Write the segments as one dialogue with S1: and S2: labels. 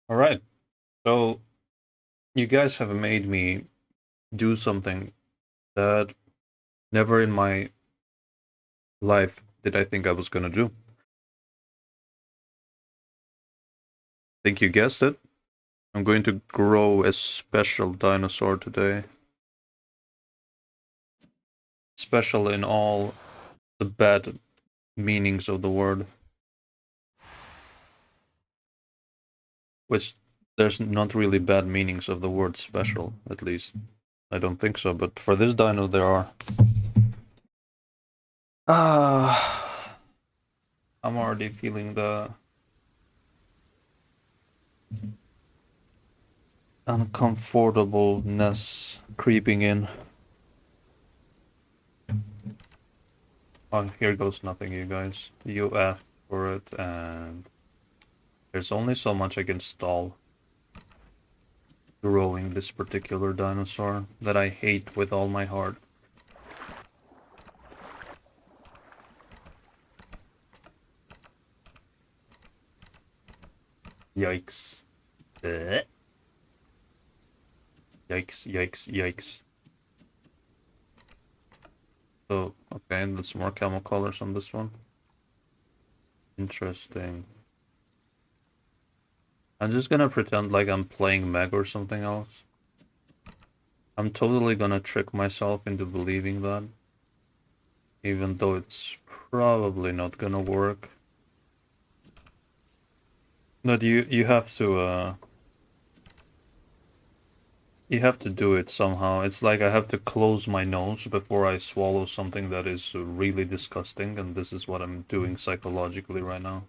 S1: Alright, so you guys have made me do something that never in my life did I think I was gonna do. Think you guessed it? I'm going to grow a special dinosaur today. Special in all the bad meanings of the word. Which there's not really bad meanings of the word special, at least. I don't think so, but for this dino there are. Ah, I'm already feeling the uncomfortableness creeping in. Oh, here goes nothing, you guys. You asked for it, and there's only so much I can stall growing this particular dinosaur that I hate with all my heart. Yikes. Blech. Yikes, yikes, yikes. So, okay, there's more camel colors on this one. Interesting. I'm just gonna pretend like I'm playing Meg or something else. I'm totally gonna trick myself into believing that. Even though it's probably not gonna work. But you have to you have to do it somehow. It's like I have to close my nose before I swallow something that is really disgusting, and this is what I'm doing psychologically right now.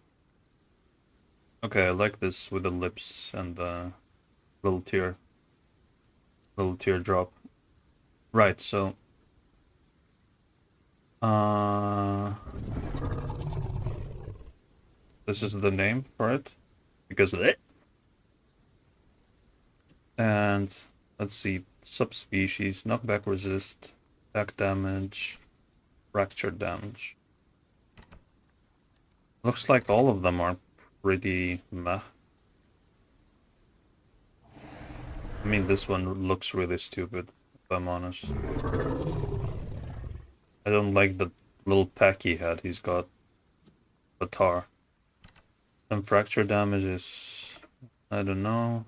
S1: Okay, I like this with the lips and the little teardrop. Right, so uh this is the name for it because of it. And let's see, subspecies, knockback resist, back damage, fracture damage. Looks like all of them are pretty meh. I mean, this one looks really stupid, if I'm honest. I don't like the little pack he had. He's got a tar. And fracture damage is, I don't know.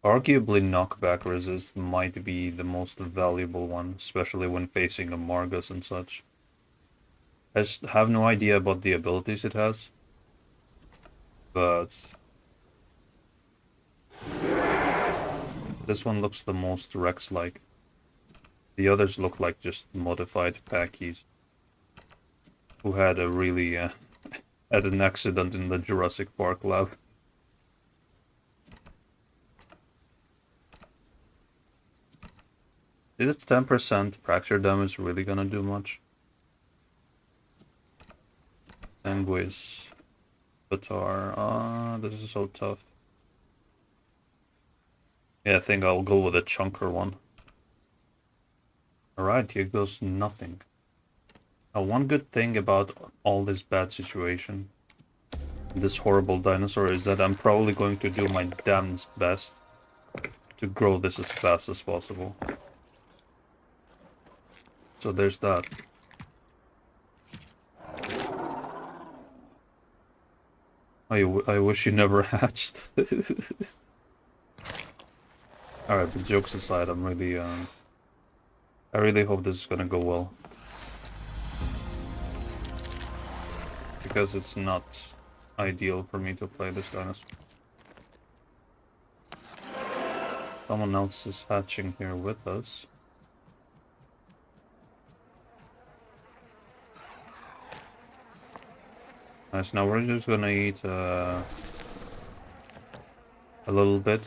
S1: Arguably, knockback resist might be the most valuable one, especially when facing a Margus and such. I just have no idea about the abilities it has, but this one looks the most Rex-like. The others look like just modified packies who had a really had an accident in the Jurassic Park lab. Is 10% fracture damage really gonna do much? Anguish, Batar. This is so tough. Yeah, I think I'll go with a chunker one. Alright, here goes nothing. Now, one good thing about all this bad situation, this horrible dinosaur, is that I'm probably going to do my damned best to grow this as fast as possible. So there's that. I wish you never hatched. Alright, but jokes aside, I really hope this is gonna go well. Because it's not ideal for me to play this dinosaur. Someone else is hatching here with us. Nice, now we're just gonna eat a little bit.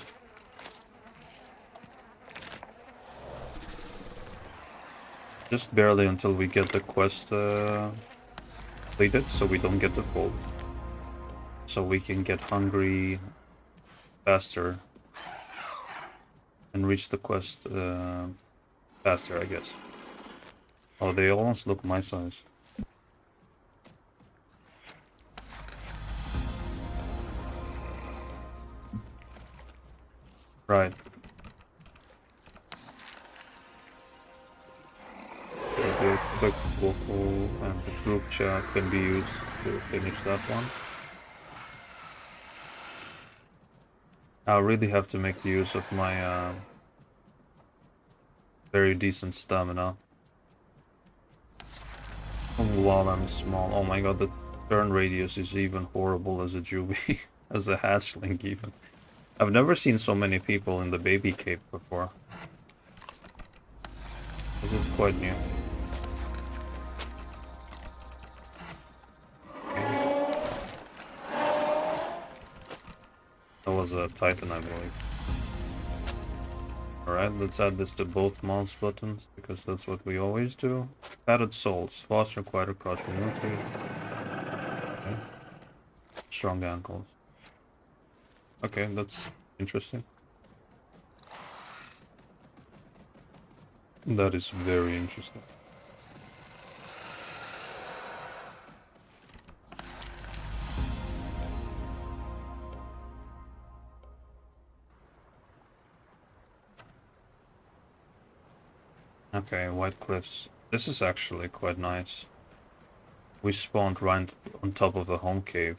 S1: Just barely until we get the quest completed, so we don't get the full. So we can get hungry faster and reach the quest faster, I guess. Oh, they almost look my size. Right. The quick vocal and the group chat can be used to finish that one. I really have to make use of my very decent stamina while I'm small. Oh my god, the turn radius is even horrible as a juvie, as a hatchling even. I've never seen so many people in the baby cave before. This is quite new. Okay. That was a Titan, I believe. Alright, let's add this to both mouse buttons, because that's what we always do. Padded soles, faster, quieter, crouch mobility. Okay. Strong ankles. Okay, that's interesting. That is very interesting. Okay, White Cliffs. This is actually quite nice. We spawned right on top of a home cave.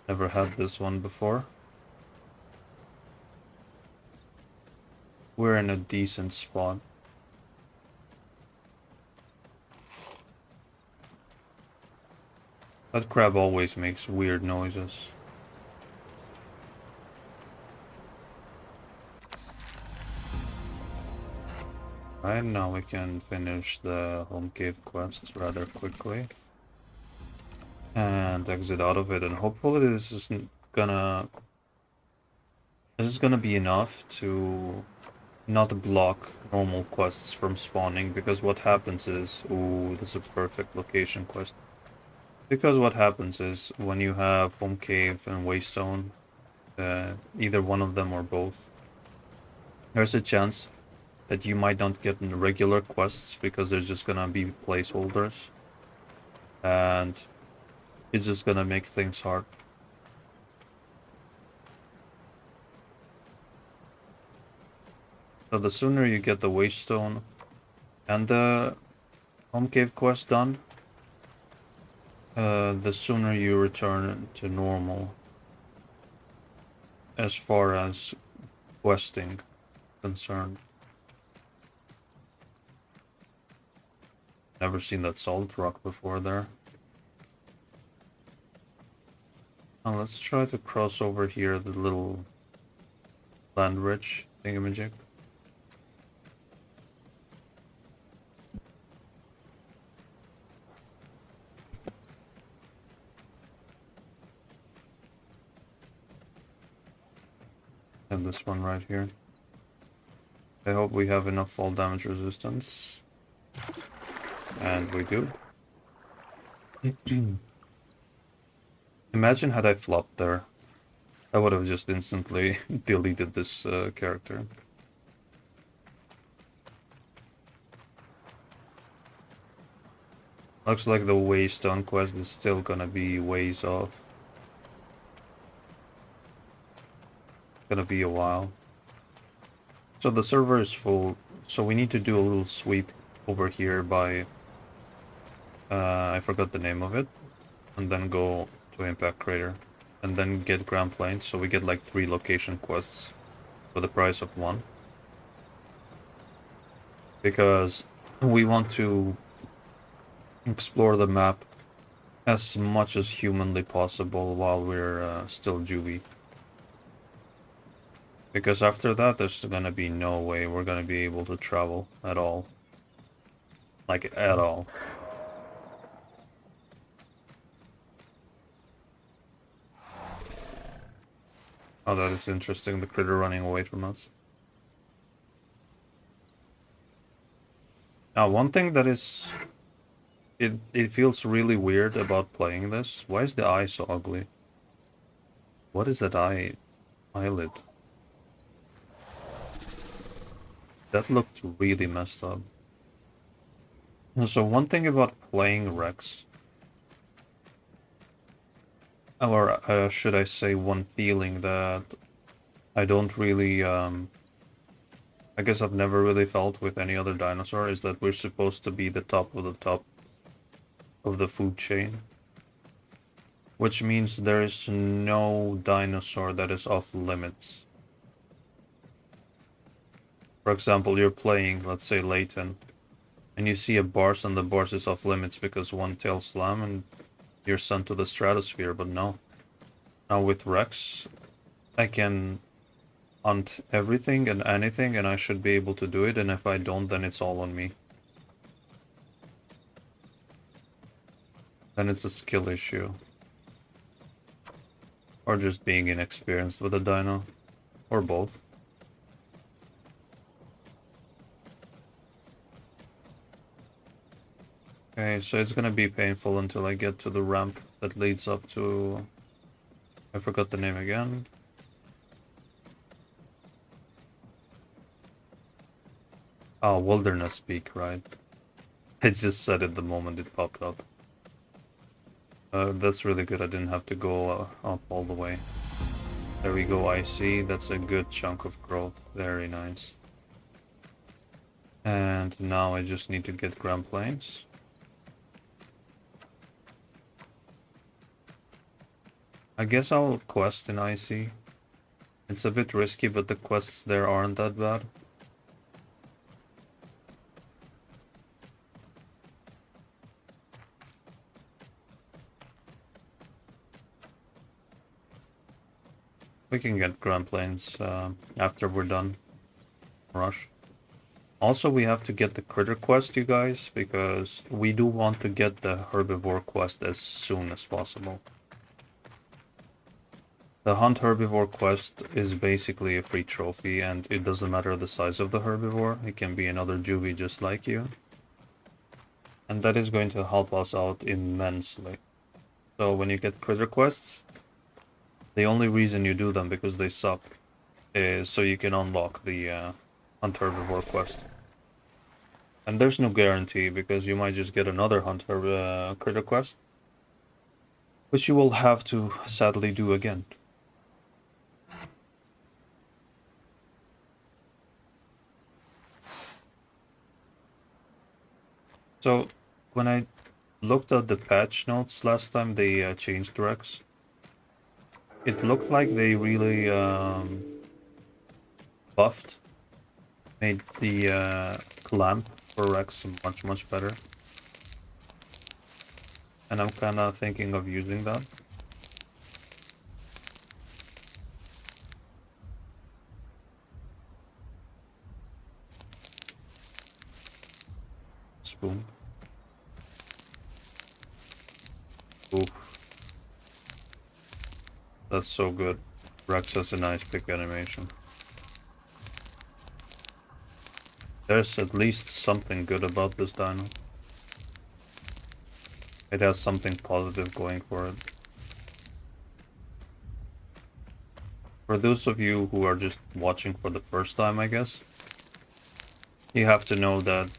S1: Never had this one before. We're in a decent spot. That crab always makes weird noises. Right, now we can finish the home cave quests rather quickly. And exit out of it, and hopefully this is gonna be enough to not block normal quests from spawning, because what happens is... Ooh, this is a perfect location quest. Because what happens is, when you have home cave and waste zone, either one of them or both, there's a chance that you might not get regular quests because there's just gonna be placeholders. And it's just gonna make things hard. So the sooner you get the waste stone and the home cave quest done, the sooner you return to normal as far as questing concerned. Never seen that solid rock before there. Now let's try to cross over here the little land ridge thingamajig. And this one right here. I hope we have enough fall damage resistance. And we do. Imagine had I flopped there. I would have just instantly deleted this character. Looks like the Waystone quest is still gonna be ways off. Gonna be a while. So the server is full, so we need to do a little sweep over here by... I forgot the name of it. And then go to Impact Crater. And then get Grand Plains, so we get like 3 location quests for the price of 1. Because we want to explore the map as much as humanly possible while we're still juvie. Because after that, there's gonna be no way we're gonna be able to travel at all. Like, at all. Oh, that is interesting, the critter running away from us. Now, one thing that is... It feels really weird about playing this. Why is the eye so ugly? What is that eyelid? That looked really messed up. So one thing about playing Rex, or should I say one feeling that I don't really, I guess I've never really felt with any other dinosaur is that we're supposed to be the top of the food chain. Which means there is no dinosaur that is off limits. For example, you're playing, let's say, Layton, and you see a Bars and the Bars is off limits because one tail slam and you're sent to the stratosphere, but no. Now with Rex, I can hunt everything and anything and I should be able to do it, and if I don't, then it's all on me. Then it's a skill issue. Or just being inexperienced with a dino. Or both. Okay, so it's gonna be painful until I get to the ramp that leads up to... I forgot the name again. Oh, Wilderness Peak, right? I just said it the moment it popped up. That's really good. I didn't have to go up all the way. There we go, I see. That's a good chunk of growth. Very nice. And now I just need to get Grand Plains. I guess I'll quest in IC. It's a bit risky, but the quests there aren't that bad. We can get Grand Plains after we're done. Rush. Also, we have to get the critter quest, you guys, because we do want to get the herbivore quest as soon as possible. The Hunt Herbivore quest is basically a free trophy, and it doesn't matter the size of the herbivore. It can be another juvie just like you. And that is going to help us out immensely. So when you get critter quests, the only reason you do them, because they suck, is so you can unlock the Hunt Herbivore quest. And there's no guarantee, because you might just get another critter quest, which you will have to sadly do again. So when I looked at the patch notes last time they changed Rex, it looked like they really buffed, made the clamp for Rex much better. And I'm kind of thinking of using that. Spoon. Oof. That's so good. Rex has a nice pick animation. There's at least something good about this dino. It has something positive going for it. For those of you who are just watching for the first time, I guess, you have to know that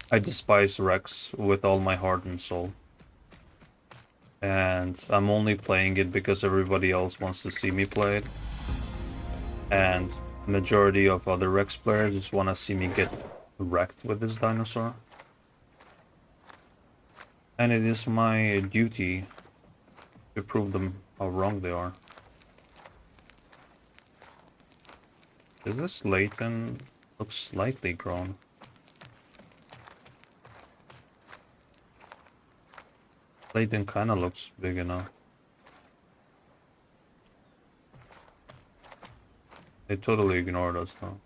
S1: I despise Rex with all my heart and soul. And I'm only playing it because everybody else wants to see me play it. And the majority of other Rex players just want to see me get wrecked with this dinosaur. And it is my duty to prove them how wrong they are. Is this Layton? Looks slightly grown. Layton kinda looks big enough. They totally ignored us though.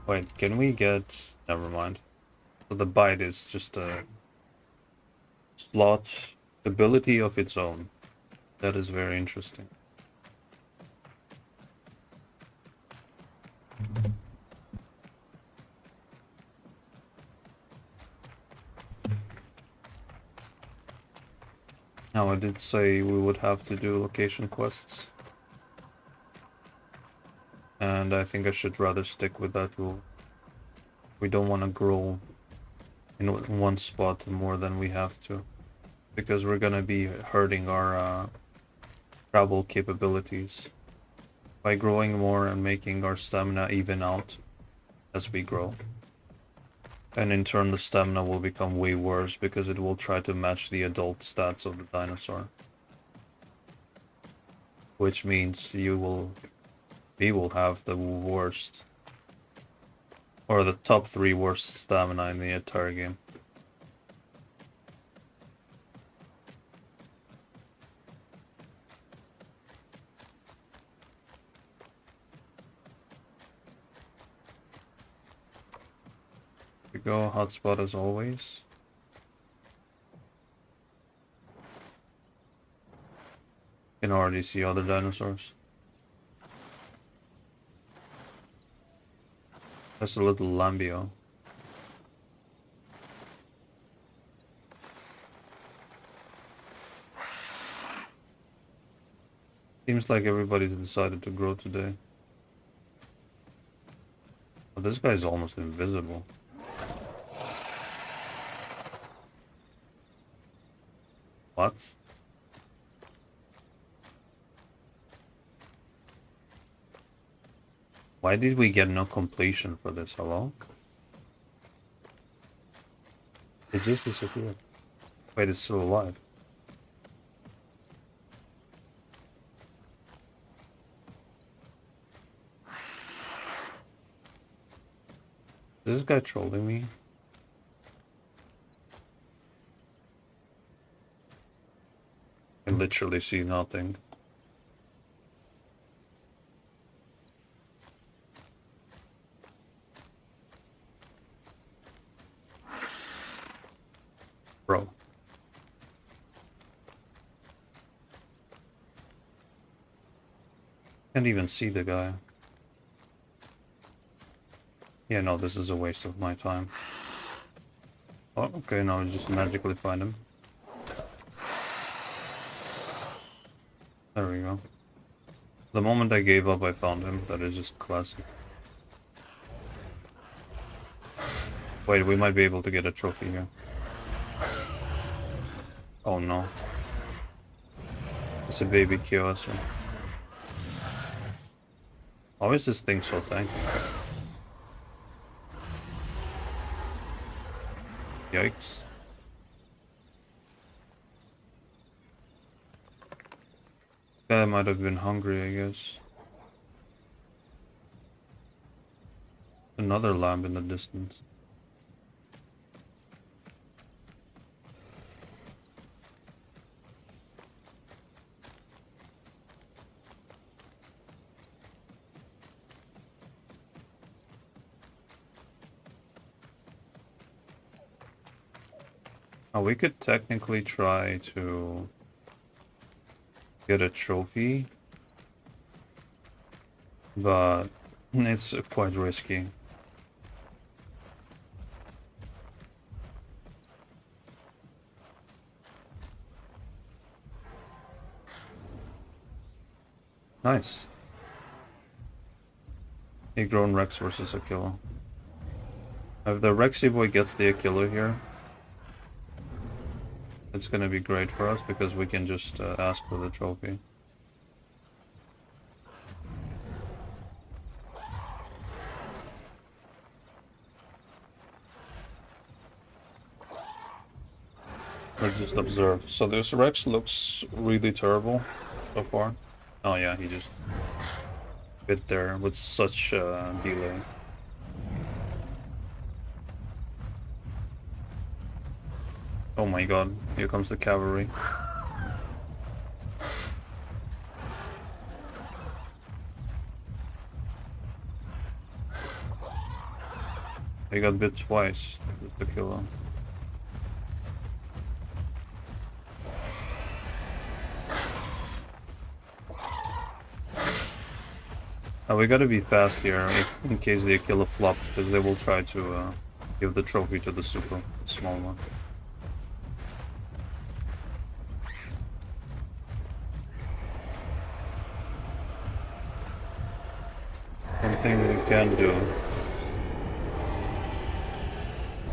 S1: Wait, can we get... Never mind. So the bite is just a slot ability of its own. That is very interesting. Now, I did say we would have to do location quests. And I think I should rather stick with that rule. We don't want to grow in one spot more than we have to. because we're gonna be hurting our travel capabilities by growing more and making our stamina even out as we grow. And in turn, the stamina will become way worse because it will try to match the adult stats of the dinosaur. Which means we will have the worst, or the top 3 worst stamina in the entire game. We go hotspot as always. You can already see other dinosaurs. That's a little Lambio. Seems like everybody's decided to grow today. But this guy's almost invisible. What? Why did we get no completion for this? Hello? It just disappeared. Wait, it's still alive. Is this guy trolling me? I literally see nothing. Bro. Can't even see the guy. Yeah, no, this is a waste of my time. Oh, okay, now I just magically find him. There we go. The moment I gave up, I found him. That is just classic. Wait, we might be able to get a trophy here. Oh no. It's a baby Kyosu. Why is this thing so tanky? Yikes. Guy might have been hungry, I guess. Another lamb in the distance. Oh, we could technically try to get a trophy, but it's quite risky. Nice. A grown Rex versus a killer. If the Rexy boy gets the killer here, it's gonna be great for us because we can just ask for the trophy. Or just observe. So this Rex looks really terrible so far. Oh yeah, he just bit there with such delay. Oh my god, here comes the cavalry. They got bit twice with the killer. We gotta be fast here in case the killer flops, because they will try to give the trophy to the super small one. One thing we can do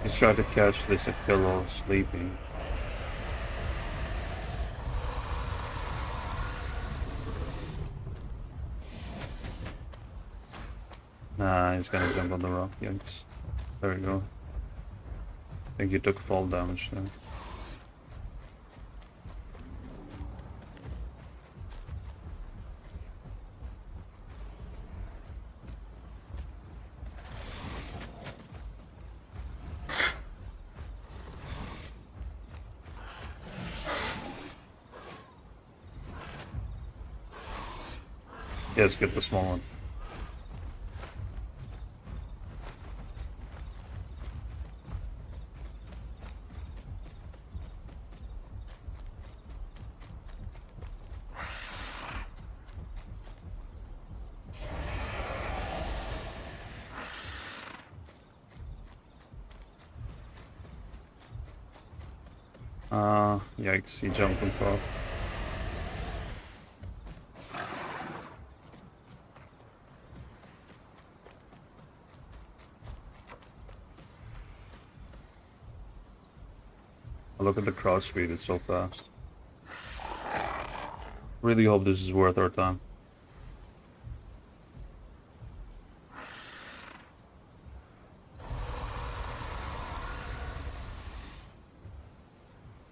S1: is try to catch this Achillo sleeping. Nah, he's gonna jump on the rock. Yikes. There you go. I think you took fall damage there. Yes, get the small one. Yikes, he jumped on top. Look at the crouch speed, it's so fast. Really hope this is worth our time.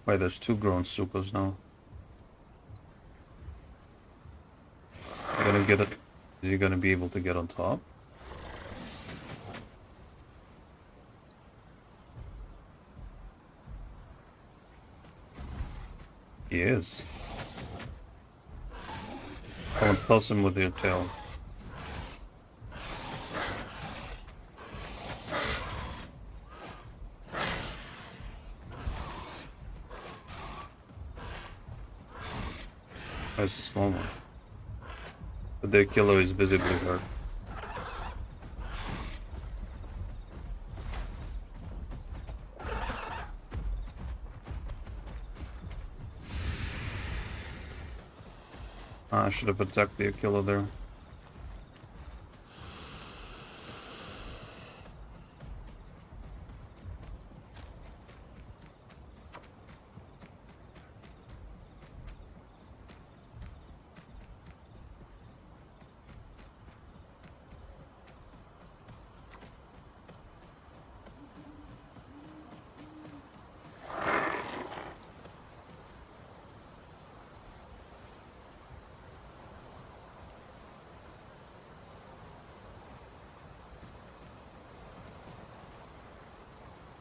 S1: Wait, there's 2 grown supers now. I'm gonna get it. Is he gonna be able to get on top? He is. Come on, toss him with your tail. That's a small one. But the killer is visibly hurt. I should have attacked the killer there.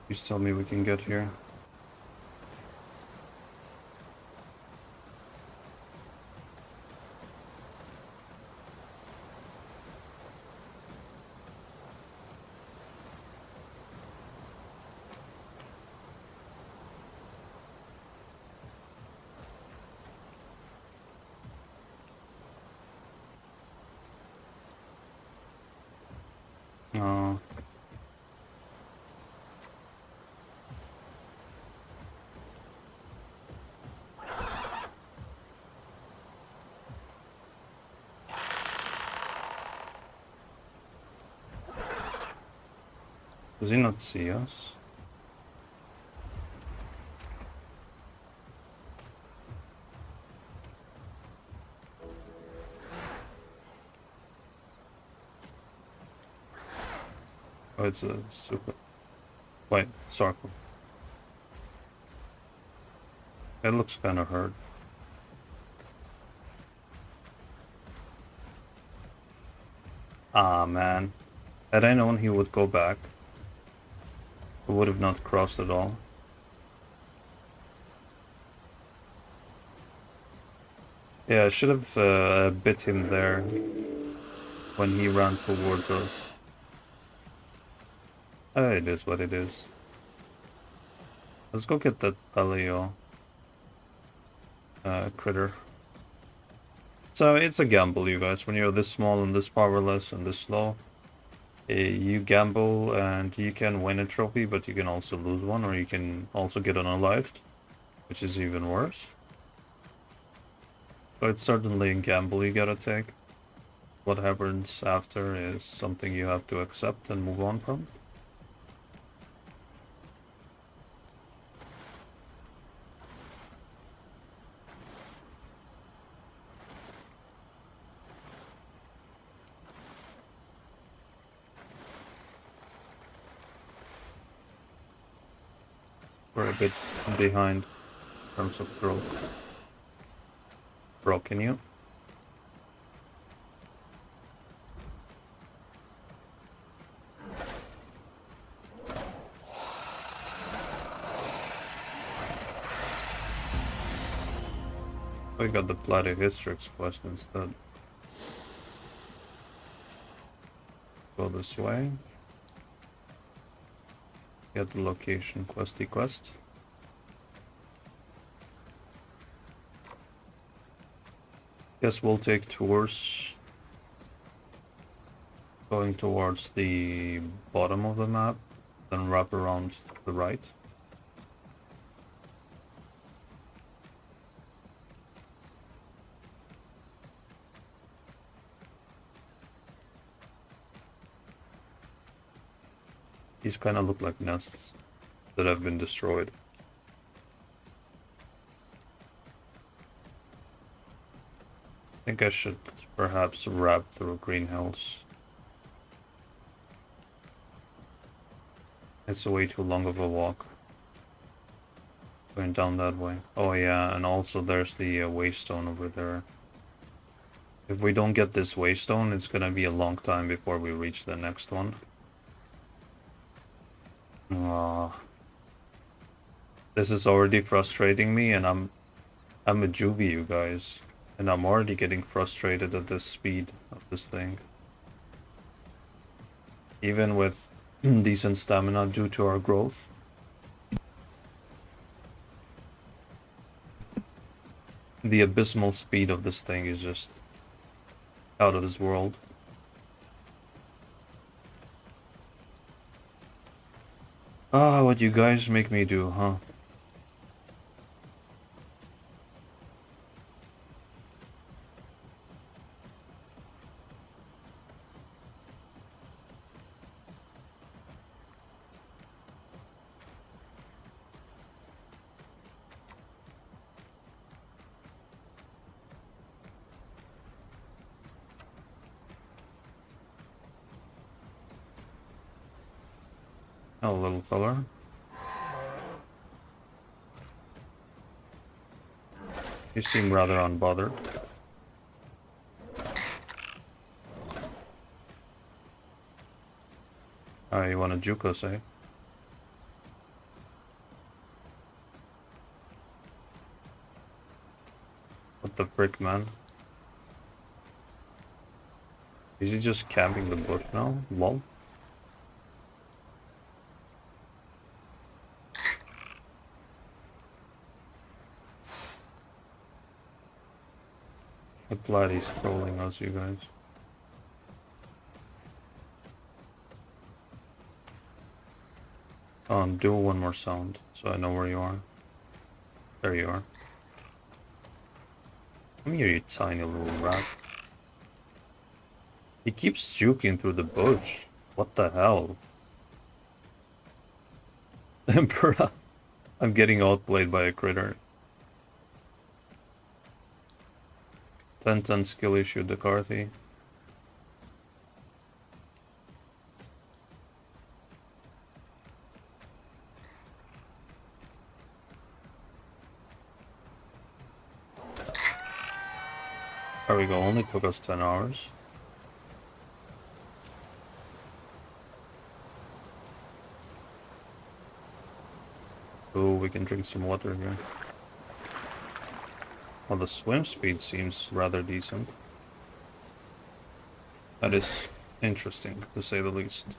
S1: Please tell me we can get here. Oh. Does he not see us? Oh, it's a super. Wait, circle. It looks kind of hurt. Ah, man. Had I known he would go back, I would have not crossed at all. Yeah, I should have bit him there when he ran towards us. It is what it is. Let's go get that paleo critter. So it's a gamble, you guys. When you're this small and this powerless and this slow, you gamble and you can win a trophy, but you can also lose one, or you can also get unalived, which is even worse. But it's certainly a gamble you gotta take. What happens after is something you have to accept and move on from. We're a bit behind in terms of growth. Bro, can you? We got the Platyhystrix quest instead. Go this way. Get the location questy quest. Guess we'll take tours going towards the bottom of the map, then wrap around the right. These kind of look like nests that have been destroyed. I think I should perhaps wrap through Green Hills. It's way too long of a walk. Going down that way. Oh yeah, and also there's the waystone over there. If we don't get this waystone, it's gonna be a long time before we reach the next one. This is already frustrating me, and I'm a juvie, you guys. And I'm already getting frustrated at the speed of this thing. Even with decent stamina due to our growth. The abysmal speed of this thing is just out of this world. Ah, what you guys make me do, huh? Oh, little fella. You seem rather unbothered. Oh, you want to juke us, eh? What the frick, man? Is he just camping the bush now? Lol. I'm glad he's trolling us, you guys. Do one more sound, so I know where you are. There you are. Come here, you tiny little rat. He keeps juking through the bush. What the hell? Emperor, I'm getting outplayed by a critter. 10-10 skill issue, Dakarthy. There we go, only took us 10 hours. Ooh, we can drink some water here. Well, the swim speed seems rather decent. That is interesting, to say the least.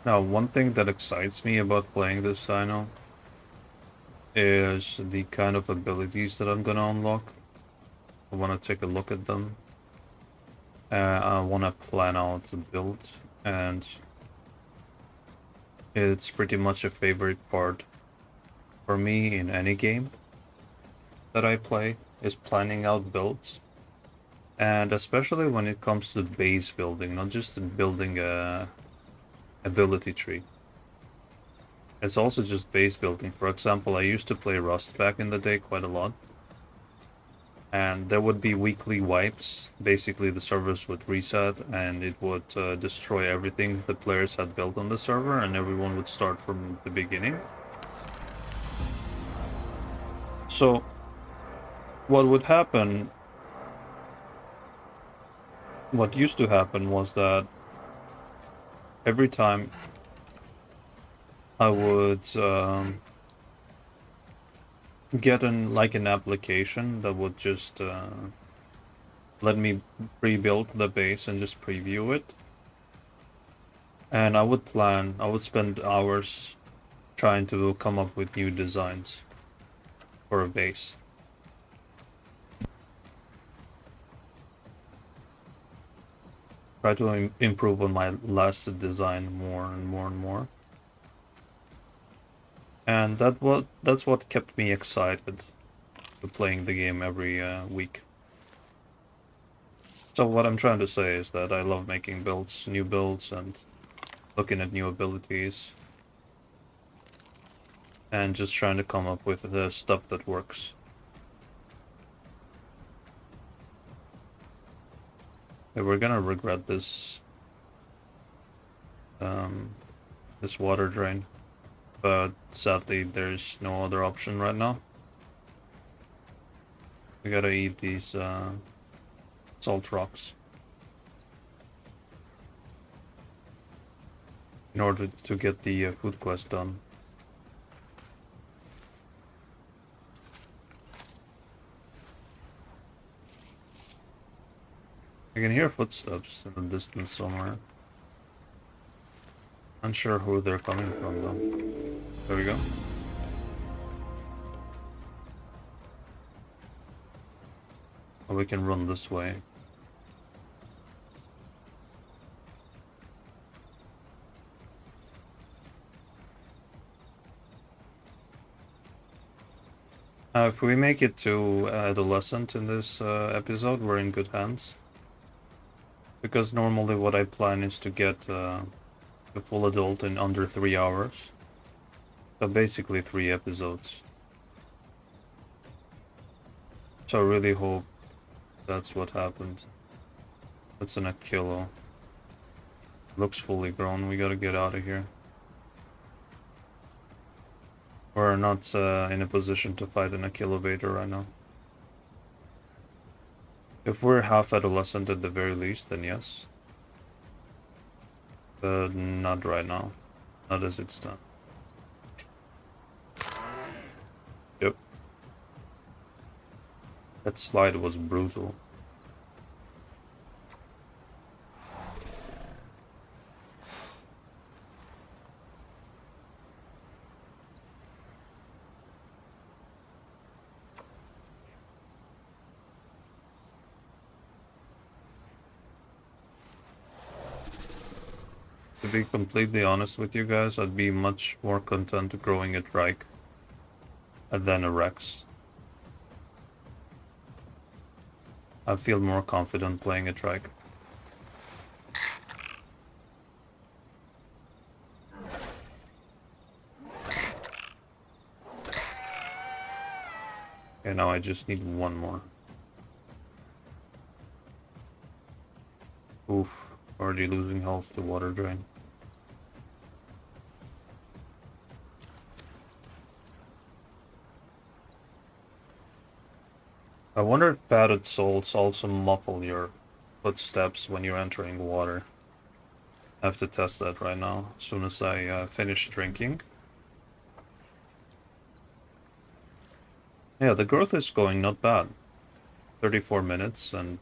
S1: Now, one thing that excites me about playing this dino is the kind of abilities that I'm gonna unlock. I want to take a look at them. I want to plan out the build, and it's pretty much a favorite part for me in any game that I play, is planning out builds. And especially when it comes to base building, not just building a ability tree. It's also just base building. For example, I used to play Rust back in the day quite a lot. And there would be weekly wipes. Basically, the servers would reset and it would destroy everything the players had built on the server, and everyone would start from the beginning. So, what would happen, what used to happen was that every time I would get an application that would just let me pre-build the base and just preview it. And I would spend hours trying to come up with new designs for a base. Try to improve on my last design more and more and more. And that's what kept me excited to playing the game every week. So what I'm trying to say is that I love making builds, new builds, and looking at new abilities. And just trying to come up with the stuff that works. Yeah, we're gonna regret this this water drain, but sadly there's no other option right now. We gotta eat these salt rocks in order to get the food quest done. I can hear footsteps in the distance somewhere. Unsure who they're coming from though. There we go. Oh, we can run this way. If we make it to adolescent in this episode, we're in good hands. Because normally what I plan is to get a full adult in under 3 hours. So basically 3 episodes. So I really hope that's what happens. That's an Achillo. Looks fully grown. We gotta get out of here. We're not in a position to fight an Achillovator right now. If we're half adolescent at the very least, then yes. But not right now. Not as it's done. Yep. That slide was brutal. To be completely honest with you guys, I'd be much more content growing a trike than a Rex. I feel more confident playing a trike. Okay, now I just need one more. Oof, already losing health to water drain. I wonder if padded salts also muffle your footsteps when you're entering water. I have to test that right now, as soon as I finish drinking. Yeah, the growth is going not bad. 34 minutes, and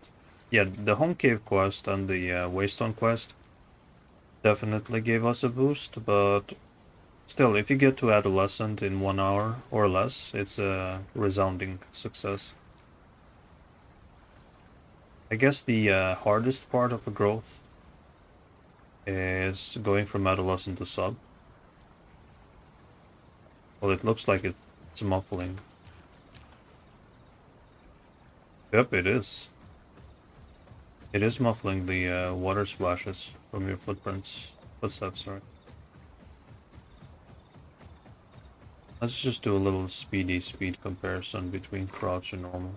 S1: yeah, the home cave quest and the waystone quest definitely gave us a boost, but still, if you get to adolescent in 1 hour or less, it's a resounding success. I guess the hardest part of a growth is going from adolescent to sub. Well, it looks like it's muffling. Yep, it is. It is muffling the water splashes from your footsteps, sorry. Let's just do a little speed comparison between crouch and normal.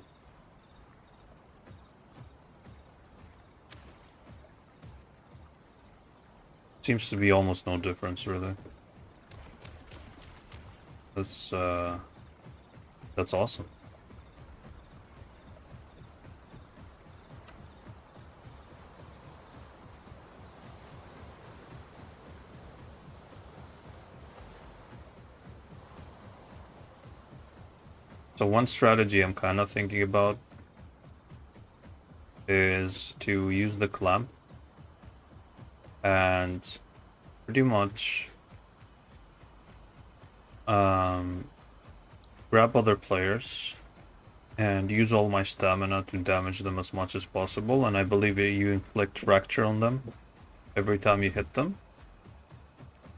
S1: Seems to be almost no difference, really. That's awesome. So one strategy I'm kind of thinking about is to use the clamp and pretty much grab other players and use all my stamina to damage them as much as possible, and I believe you inflict fracture on them every time you hit them.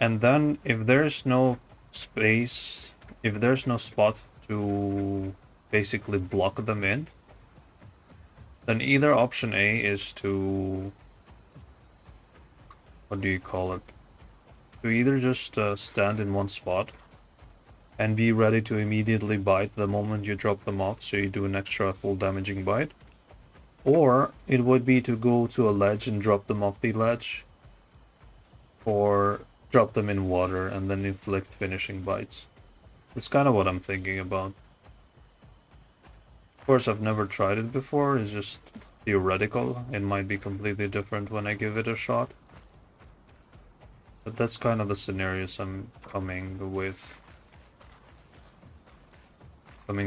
S1: And then if there's no space, if there's no spot to basically block them in, then either option A is to, what do you call it? To either just stand in one spot and be ready to immediately bite the moment you drop them off, so you do an extra full damaging bite. Or it would be to go to a ledge and drop them off the ledge, or drop them in water and then inflict finishing bites. It's kind of what I'm thinking about. Of course, I've never tried it before, it's just theoretical. It might be completely different when I give it a shot. But that's kind of the scenarios I'm coming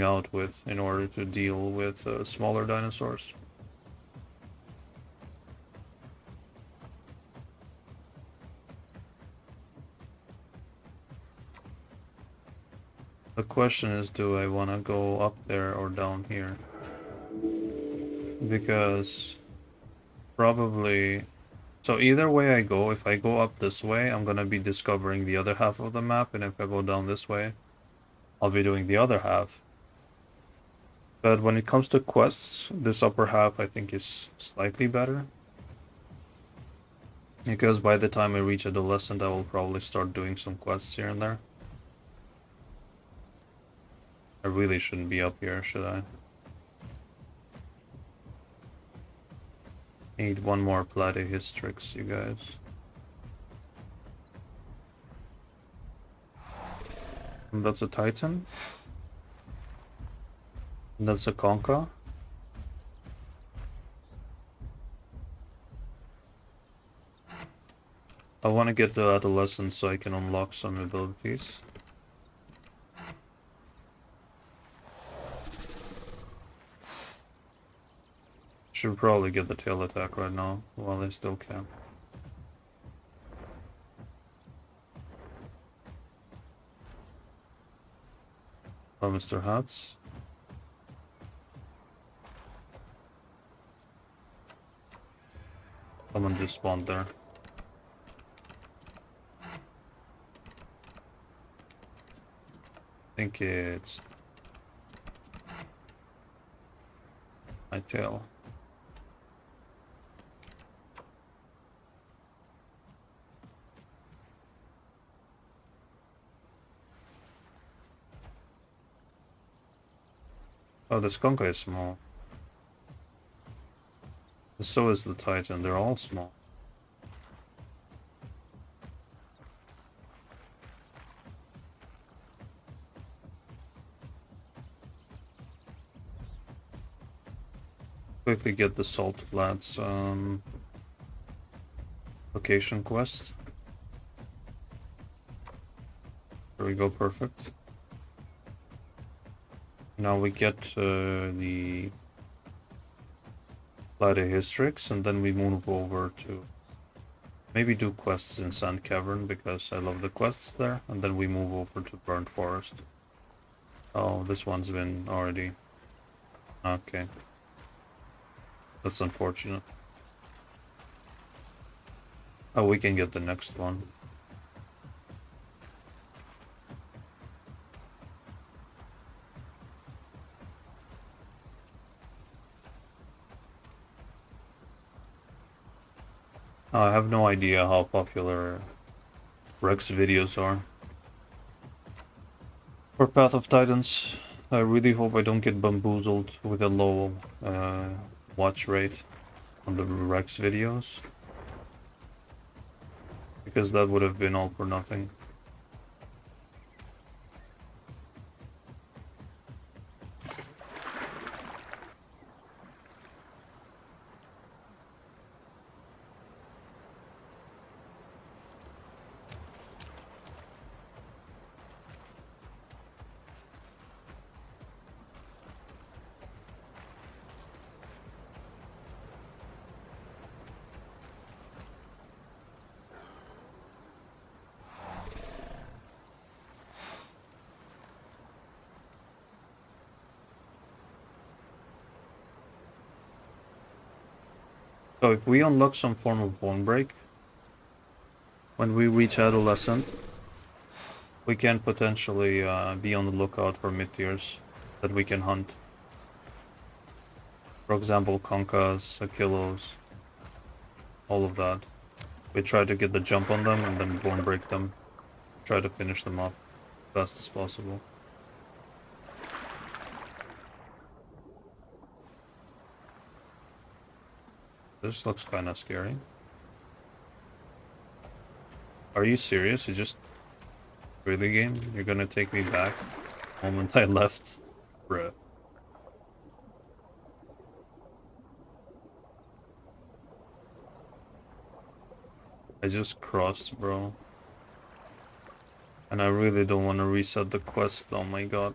S1: out with in order to deal with smaller dinosaurs. The question is, do I want to go up there or down here? Because probably... So either way I go, if I go up this way, I'm gonna be discovering the other half of the map, and if I go down this way, I'll be doing the other half. But when it comes to quests, this upper half I think is slightly better. Because by the time I reach adolescent, I will probably start doing some quests here and there. I really shouldn't be up here, should I? Need one more Platyhystrix, you guys. And that's a Titan. And that's a Concha. I want to get the adolescent so I can unlock some abilities. Should probably get the tail attack right now, while I still can. Oh, Mr. Hats. Someone just spawned there. I think it's my tail. Oh, the Skunka is small. So is the Titan, they're all small. Quickly get the Salt Flats location quest. There we go, perfect. Now we get the Platyhystrix, and then we move over to maybe do quests in Sand Cavern, because I love the quests there, and then we move over to Burnt Forest. Oh, this one's been already... Okay. That's unfortunate. Oh, we can get the next one. I have no idea how popular Rex videos are. For Path of Titans, I really hope I don't get bamboozled with a low watch rate on the Rex videos, because that would have been all for nothing. So if we unlock some form of bone break, when we reach adolescent, we can potentially be on the lookout for mid-tiers that we can hunt. For example, Conkas, Achilles, all of that. We try to get the jump on them and then bone break them. Try to finish them off as fast as possible. This looks kind of scary. Are you serious? You just... Really, game? You're gonna take me back the moment I left? Bruh. I just crossed, bro. And I really don't want to reset the quest, oh my god.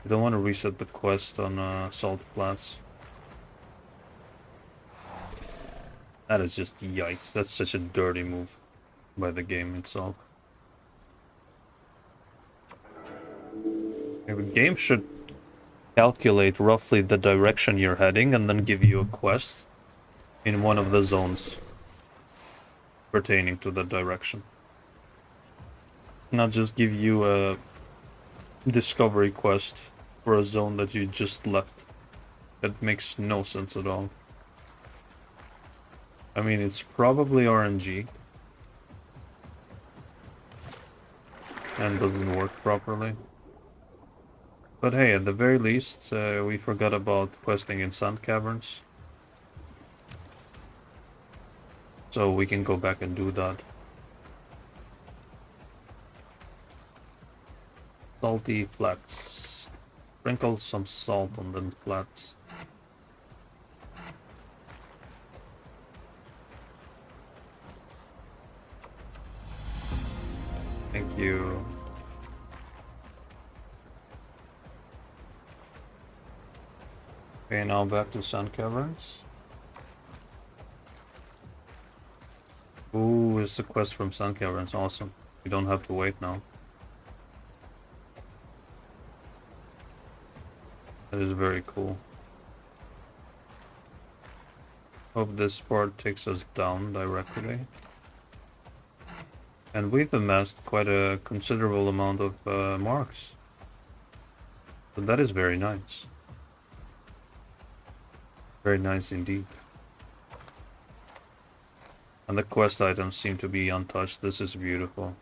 S1: I don't want to reset the quest on Salt Flats. That is just yikes. That's such a dirty move by the game itself. The game should calculate roughly the direction you're heading and then give you a quest in one of the zones pertaining to the direction. Not just give you a discovery quest for a zone that you just left. That makes no sense at all. I mean, it's probably RNG and doesn't work properly. But hey, at the very least, we forgot about questing in sand caverns. So we can go back and do that. Salty flats. Sprinkle some salt on them flats. Thank you. Okay, now back to sand caverns. Ooh, it's a quest from sand caverns. Awesome. We don't have to wait now. That is very cool. Hope this part takes us down directly. And we've amassed quite a considerable amount of marks. So that is very nice. Very nice indeed. And the quest items seem to be untouched. This is beautiful.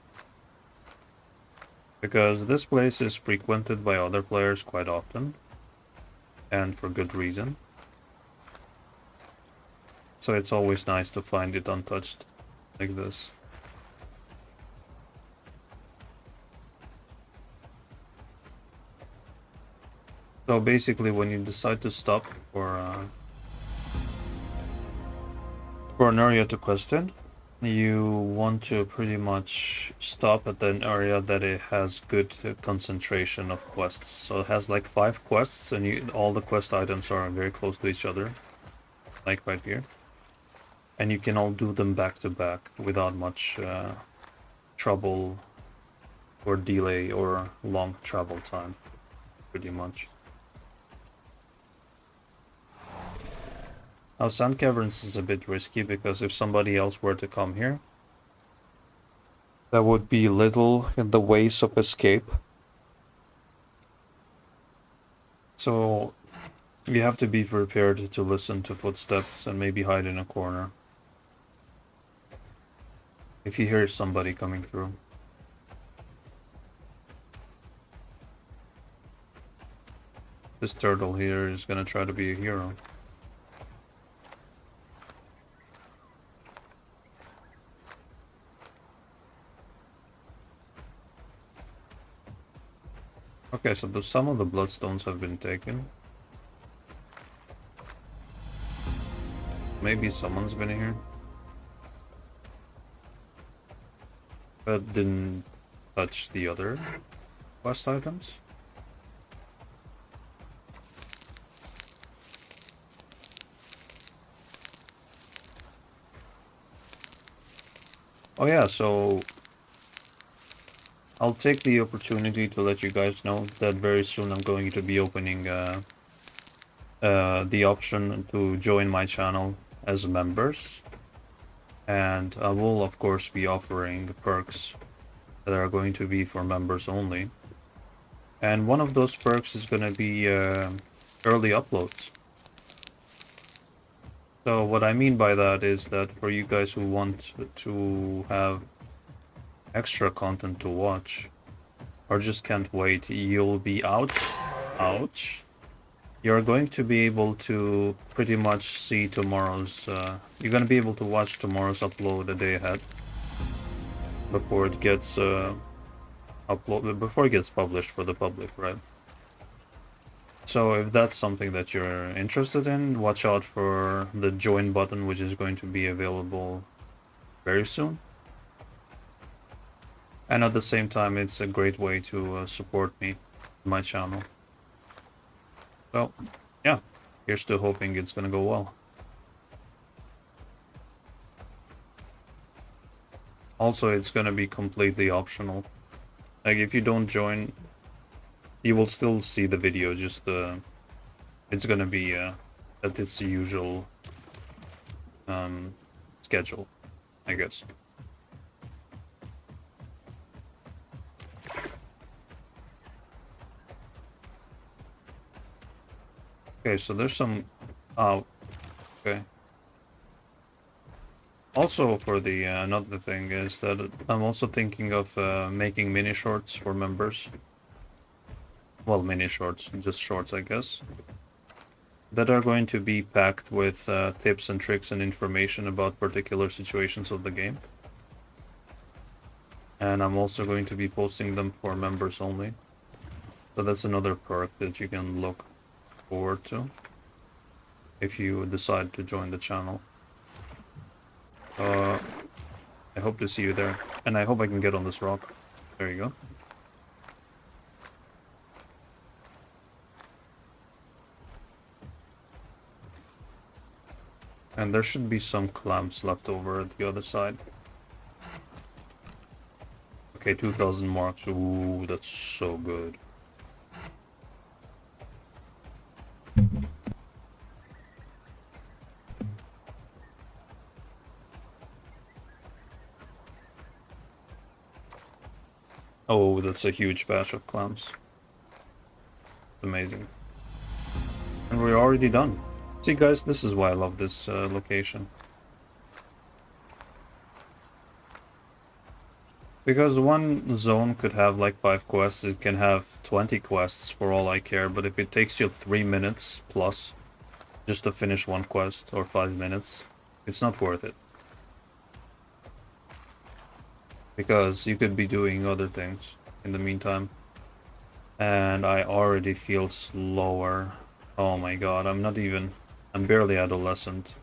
S1: Because this place is frequented by other players quite often. And for good reason. So it's always nice to find it untouched like this. So basically when you decide to stop for an area to quest in, you want to pretty much stop at an area that it has good concentration of quests. So it has like 5 quests and all the quest items are very close to each other. Like right here. And you can all do them back to back without much trouble or delay or long travel time, pretty much. Now Sand Caverns is a bit risky because if somebody else were to come here, there would be little in the ways of escape. So you have to be prepared to listen to footsteps and maybe hide in a corner. if you hear somebody coming through. This turtle here is gonna try to be a hero. Okay, so some of the bloodstones have been taken. Maybe someone's been here. But didn't touch the other quest items. Oh yeah, so I'll take the opportunity to let you guys know that very soon I'm going to be opening the option to join my channel as members. And I will, of course, be offering perks that are going to be for members only. And one of those perks is going to be early uploads. So what I mean by that is that for you guys who want to have extra content to watch, or just can't wait, you'll be ouch. You're going to be able to pretty much see tomorrow's, you're going to be able to watch tomorrow's upload a day ahead before it gets uploaded, before it gets published for the public, right? So if that's something that you're interested in, watch out for the join button, which is going to be available very soon. And at the same time, it's a great way to support me, my channel. So, yeah, here's to hoping it's gonna go well. Also, it's gonna be completely optional. Like, if you don't join, you will still see the video, just it's gonna be at its usual schedule, I guess. Okay, so there's some... Oh, okay. Also, for the another thing is that I'm also thinking of making mini shorts for members. Well, mini shorts, just shorts, I guess. That are going to be packed with tips and tricks and information about particular situations of the game. And I'm also going to be posting them for members only. So that's another perk that you can look forward to if you decide to join the channel. I hope to see you there. And I hope I can get on this rock. There you go. And there should be some clams left over at the other side. Okay, 2,000 marks. Ooh, that's so good. Oh, that's a huge batch of clams. Amazing. And we're already done. See, guys, this is why I love this location. Because one zone could have like 5 quests, it can have 20 quests for all I care, but if it takes you 3 minutes plus just to finish one quest, or 5 minutes, it's not worth it. Because you could be doing other things in the meantime. And I already feel slower. Oh my god, I'm barely adolescent.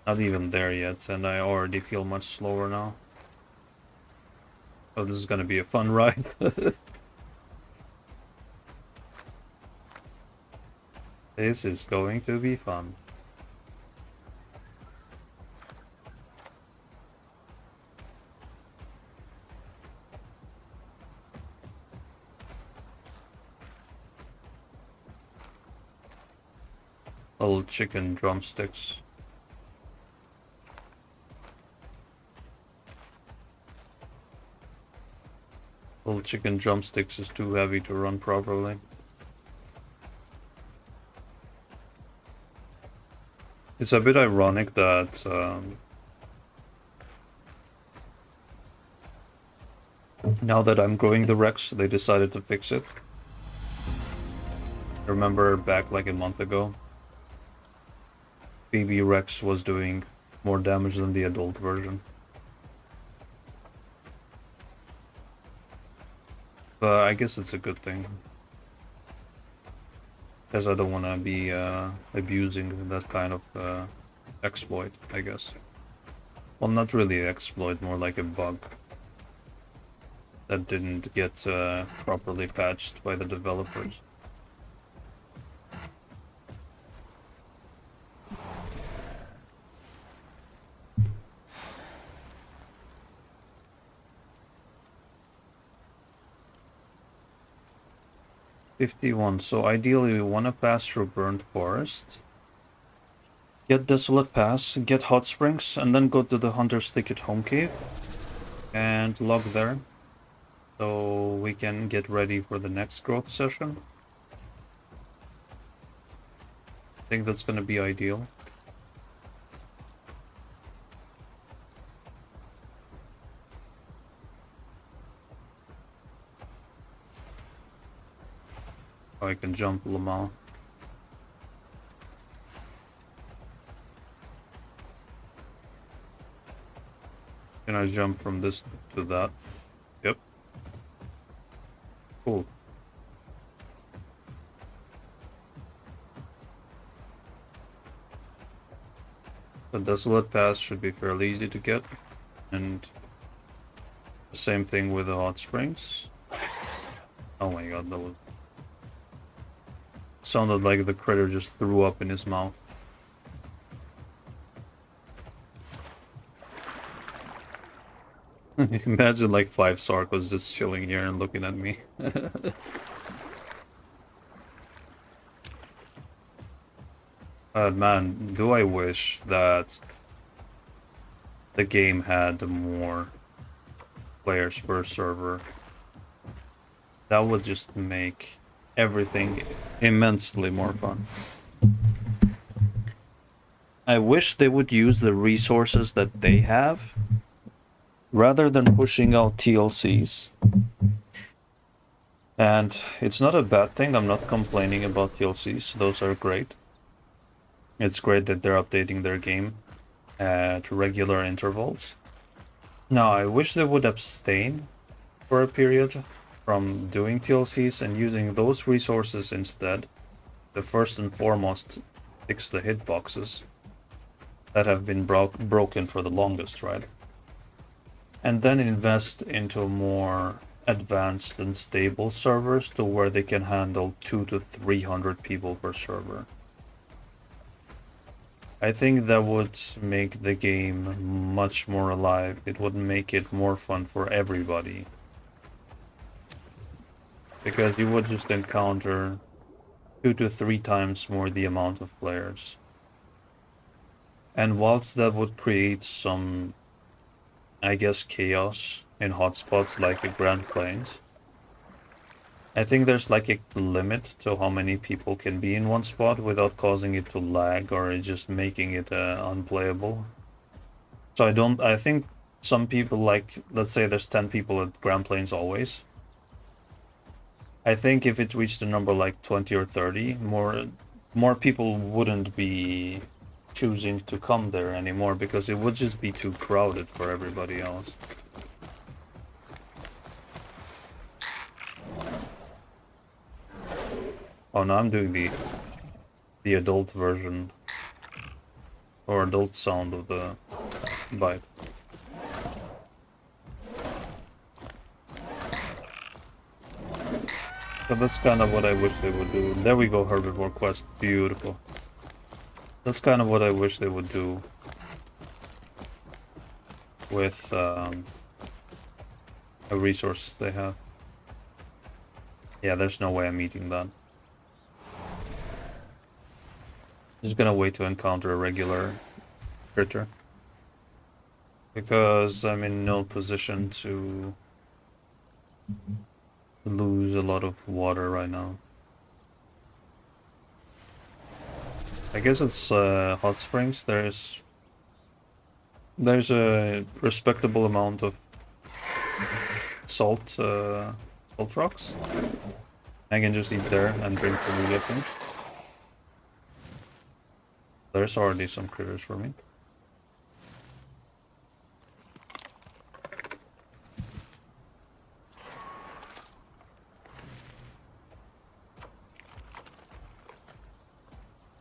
S1: Not even there yet, and I already feel much slower now. Oh, this is gonna be a fun ride. This is going to be fun. Little chicken drumsticks. Little chicken drumsticks is too heavy to run properly. It's a bit ironic that Now that I'm growing the Rex, they decided to fix it. I remember back like a month ago, baby Rex was doing more damage than the adult version. But I guess it's a good thing. Because I don't want to be abusing that kind of exploit, I guess. Well, not really an exploit, more like a bug that didn't get properly patched by the developers. '51. So ideally, we want to pass through Burnt Forest, get Desolate Pass, get Hot Springs, and then go to the Hunter's Thicket Home Cave and log there, so we can get ready for the next growth session. I think that's going to be ideal. Oh, I can jump Lamau. Can I jump from this to that? Yep. Cool. The Desolate Pass should be fairly easy to get, and the same thing with the Hot Springs. Oh my god, that was... sounded like the critter just threw up in his mouth. Imagine like 5 Sarkos just chilling here and looking at me. Man, do I wish that the game had more players per server. That would just make everything immensely more fun. I wish they would use the resources that they have rather than pushing out TLCs. And it's not a bad thing, I'm not complaining about TLCs, those are great. It's great that they're updating their game at regular intervals. Now, I wish they would abstain for a period from doing TLCs and using those resources instead to first and foremost fix the hitboxes that have been broken for the longest, right? And then invest into more advanced and stable servers to where they can handle 200 to 300 people per server. I think that would make the game much more alive. It would make it more fun for everybody. Because you would just encounter 2 to 3 times more the amount of players. And whilst that would create some, I guess, chaos in hotspots like the Grand Plains, I think there's like a limit to how many people can be in one spot without causing it to lag or just making it unplayable. So I think some people, like, let's say there's 10 people at Grand Plains always. I think if it reached a number like 20 or 30, more people wouldn't be choosing to come there anymore because it would just be too crowded for everybody else. Oh no, I'm doing the adult version or adult sound of the bite. So that's kind of what I wish they would do. There we go, herbivore quest. Beautiful. That's kind of what I wish they would do with the resources they have. Yeah, there's no way I'm eating that. Just gonna wait to encounter a regular critter. Because I'm in no position to lose a lot of water right now. I guess it's hot springs. There's a respectable amount of salt rocks. I can just eat there and drink immediately. There's already some critters for me.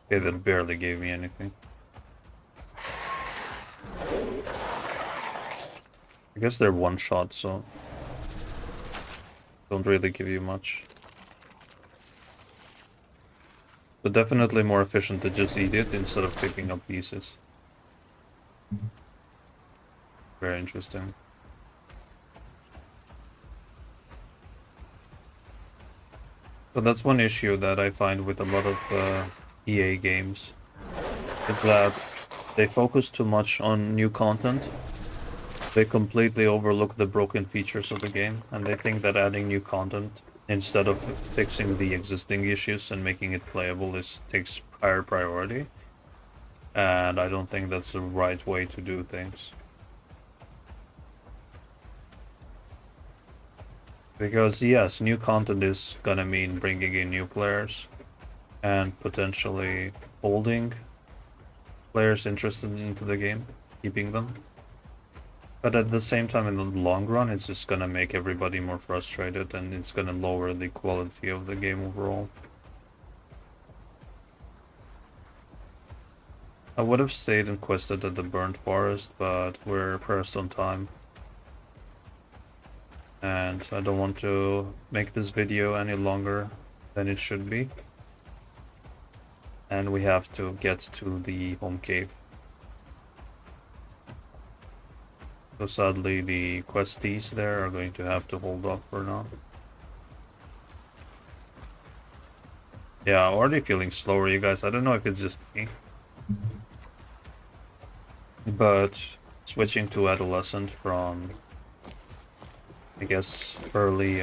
S1: Okay, that barely gave me anything. I guess they're one shot, so don't really give you much. But definitely more efficient to just eat it instead of picking up pieces. Very interesting. So that's one issue that I find with a lot of EA games. It's that they focus too much on new content. They completely overlook the broken features of the game, and they think that adding new content instead of fixing the existing issues and making it playable takes higher priority. And I don't think that's the right way to do things. Because yes, new content is gonna mean bringing in new players and potentially holding players interested into the game, keeping them. But at the same time, in the long run, it's just gonna make everybody more frustrated and it's gonna lower the quality of the game overall. I would have stayed and quested at the burnt forest, but we're pressed on time. And I don't want to make this video any longer than it should be. And we have to get to the home cave. So sadly, the questies there are going to have to hold off for now. Yeah, already feeling slower, you guys. I don't know if it's just me. But switching to adolescent from, I guess, early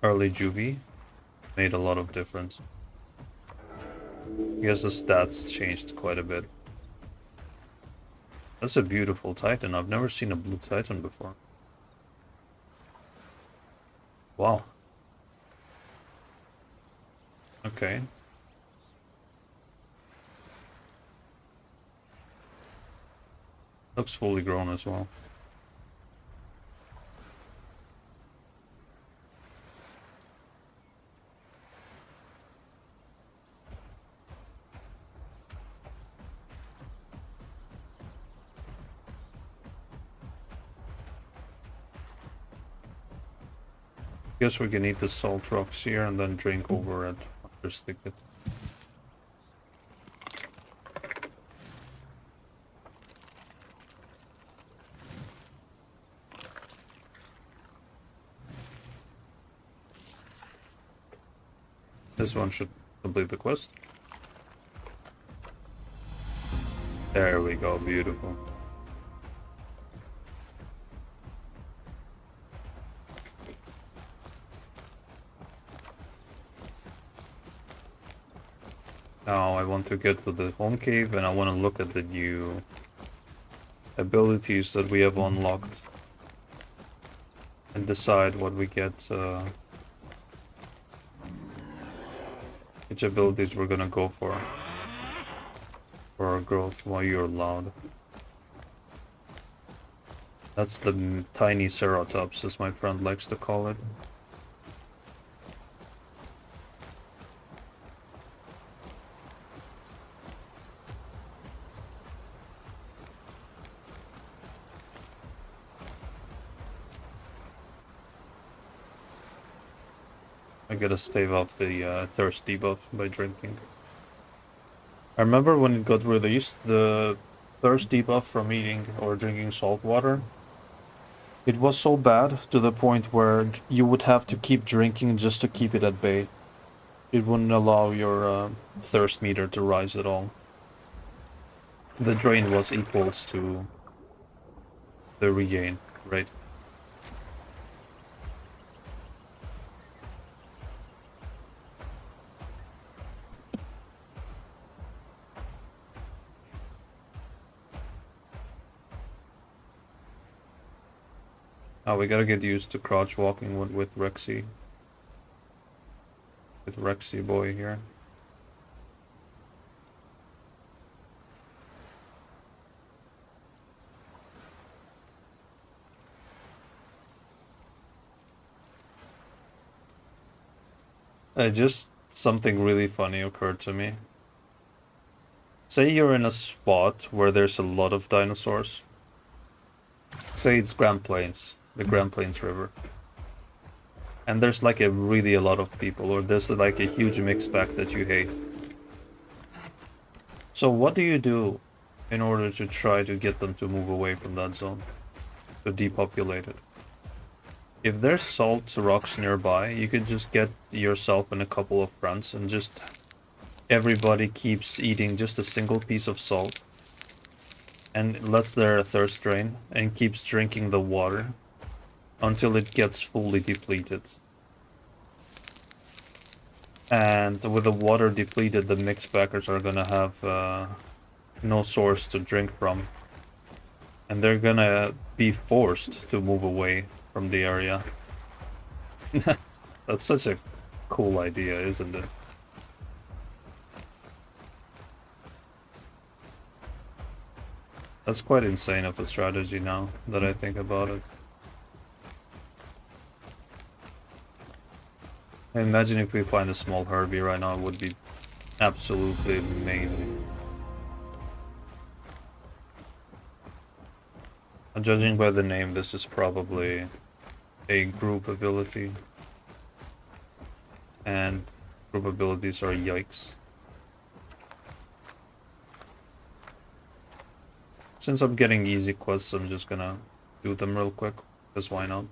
S1: juvie made a lot of difference. I guess the stats changed quite a bit. That's a beautiful Titan. I've never seen a blue Titan before. Wow. Okay. Looks fully grown as well. Guess we can eat the salt rocks here and then drink over at Hunter's Thicket. This one should complete the quest. There we go, beautiful. Now I want to get to the home cave and I want to look at the new abilities that we have unlocked and decide what we get, which abilities we're gonna go for our growth while you're loud. That's the tiny ceratops, as my friend likes to call it. I gotta stave off the thirst debuff by drinking. I remember when it got released, the thirst debuff from eating or drinking salt water. It was so bad to the point where you would have to keep drinking just to keep it at bay. It wouldn't allow your thirst meter to rise at all. The drain was equals to the regain, right? Oh, we gotta get used to crouch walking with Rexy. With Rexy boy here. Just something really funny occurred to me. Say you're in a spot where there's a lot of dinosaurs. Say it's Grand Plains, the Grand Plains River. And there's like a lot of people, or there's like a huge mixed bag that you hate. So what do you do in order to try to get them to move away from that zone? To depopulate it? If there's salt rocks nearby, you could just get yourself and a couple of friends and just everybody keeps eating just a single piece of salt and lets their thirst drain and keeps drinking the water until it gets fully depleted. And with the water depleted, the mixed backers are gonna have no source to drink from. And they're gonna be forced to move away from the area. That's such a cool idea, isn't it? That's quite insane of a strategy now that I think about it. Imagine if we find a small Herbie right now, it would be absolutely amazing. Judging by the name, this is probably a group ability. And group abilities are yikes. Since I'm getting easy quests, I'm just gonna do them real quick, because why not?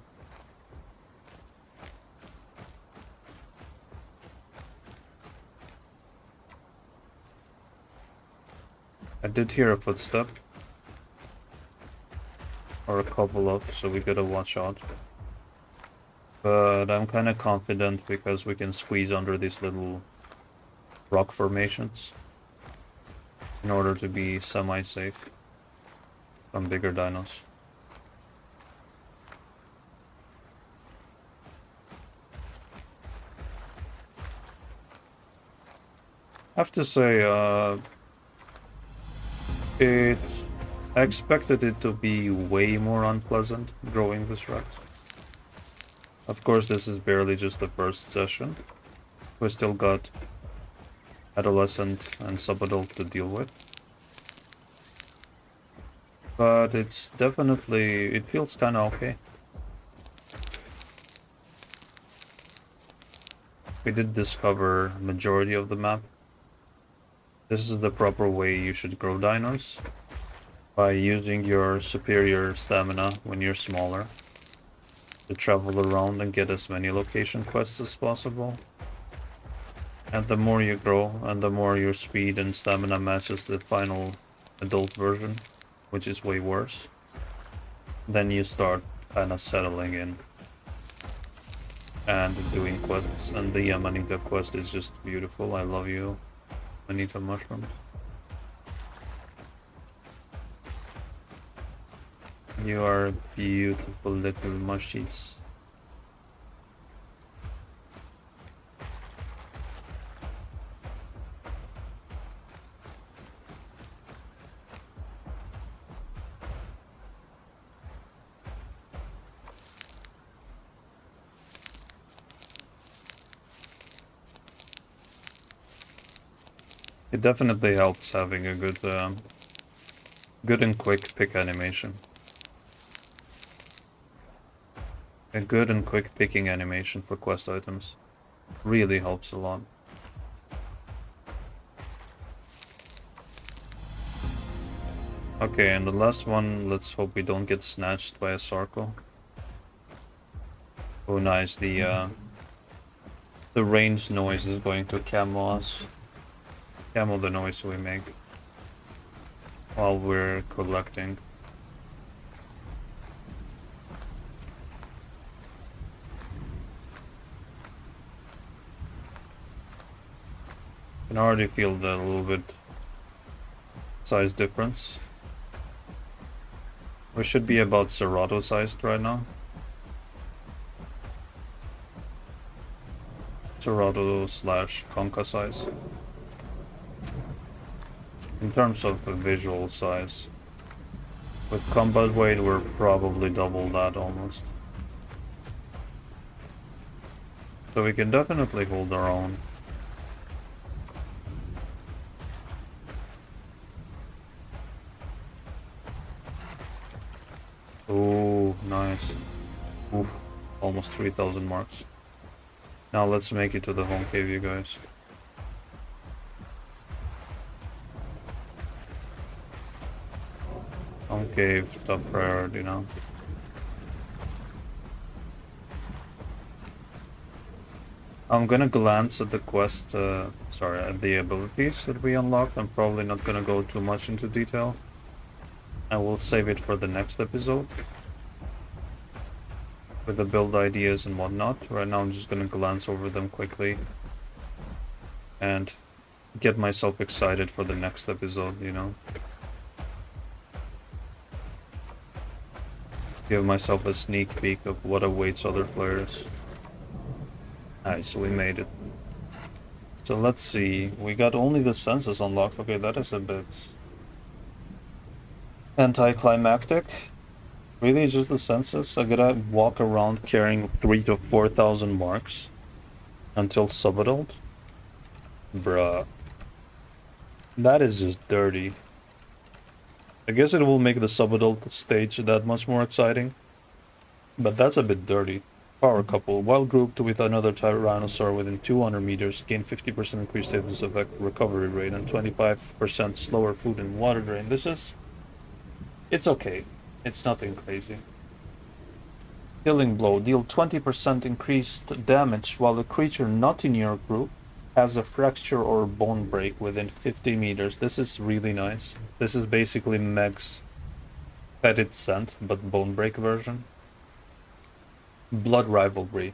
S1: I did hear a footstep. Or a couple of, so we gotta watch out. But I'm kinda confident because we can squeeze under these little rock formations in order to be semi-safe from bigger dinos. I have to say, I expected it to be way more unpleasant growing this rat. Of course, this is barely just the first session. We still got adolescent and subadult to deal with. But it's definitely, it feels kinda okay. We did discover majority of the map. This is the proper way you should grow dinos. By using your superior stamina when you're smaller to travel around and get as many location quests as possible. And the more you grow and the more your speed and stamina matches the final adult version, which is way worse, then you start kind of settling in and doing quests. And the Amanita quest is just beautiful. I love you, Amanita mushrooms. You are beautiful little mushies. It definitely helps having a good and quick pick animation. A good and quick picking animation for quest items really helps a lot. Okay, and the last one, let's hope we don't get snatched by a Sarco. Oh nice, the range noise is going to camo us. Camo the noise we make while we're collecting. Can already feel the little bit size difference. We should be about Serato sized right now. Torado slash Conca size. In terms of visual size. With combat weight, we're probably double that almost. So we can definitely hold our own. Oh, nice. Oof, almost 3,000 marks. Now let's make it to the home cave, you guys. Home cave, top priority now. I'm gonna glance at the quest, at the abilities that we unlocked. I'm probably not gonna go too much into detail. I will save it for the next episode. With the build ideas and whatnot. Right now I'm just gonna glance over them quickly. And get myself excited for the next episode, you know? Give myself a sneak peek of what awaits other players. Nice, we made it. So let's see, we got only the senses unlocked. Okay, that is a bit anticlimactic. Really, just the senses? I gotta walk around carrying 3,000 to 4,000 marks until sub-adult? Bruh. That is just dirty. I guess it will make the sub-adult stage that much more exciting. But that's a bit dirty. Power couple. While grouped with another Tyrannosaur within 200 meters, gain 50% increased status effect recovery rate and 25% slower food and water drain. It's okay. It's nothing crazy. Killing blow. Deal 20% increased damage while the creature not in your group has a fracture or bone break within 50 meters. This is really nice. This is basically Meg's Petit Scent, but bone break version. Blood Rivalry.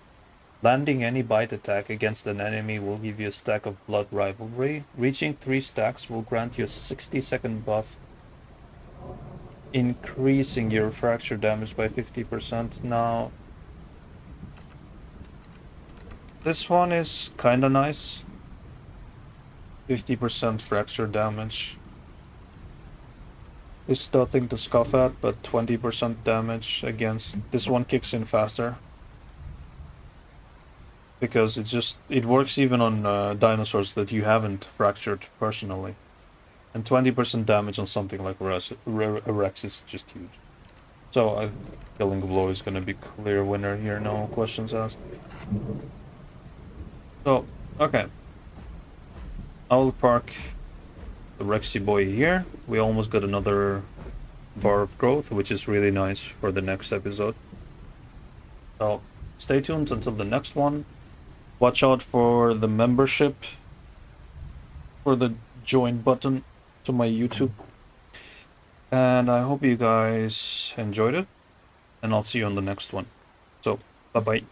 S1: Landing any bite attack against an enemy will give you a stack of Blood Rivalry. Reaching 3 stacks will grant you a 60-second buff, increasing your fracture damage by 50%. Now, this one is kinda nice. 50% fracture damage. It's nothing to scoff at, but 20% damage against... This one kicks in faster. Because it works even on dinosaurs that you haven't fractured personally. And 20% damage on something like Rex is just huge. So Killing Blow is gonna be clear winner here, no questions asked. So, okay. I will park the Rexy boy here. We almost got another bar of growth, which is really nice for the next episode. So, stay tuned until the next one. Watch out for the membership, for the join button to my YouTube. And I hope you guys enjoyed it, and I'll see you on the next one. So, bye-bye.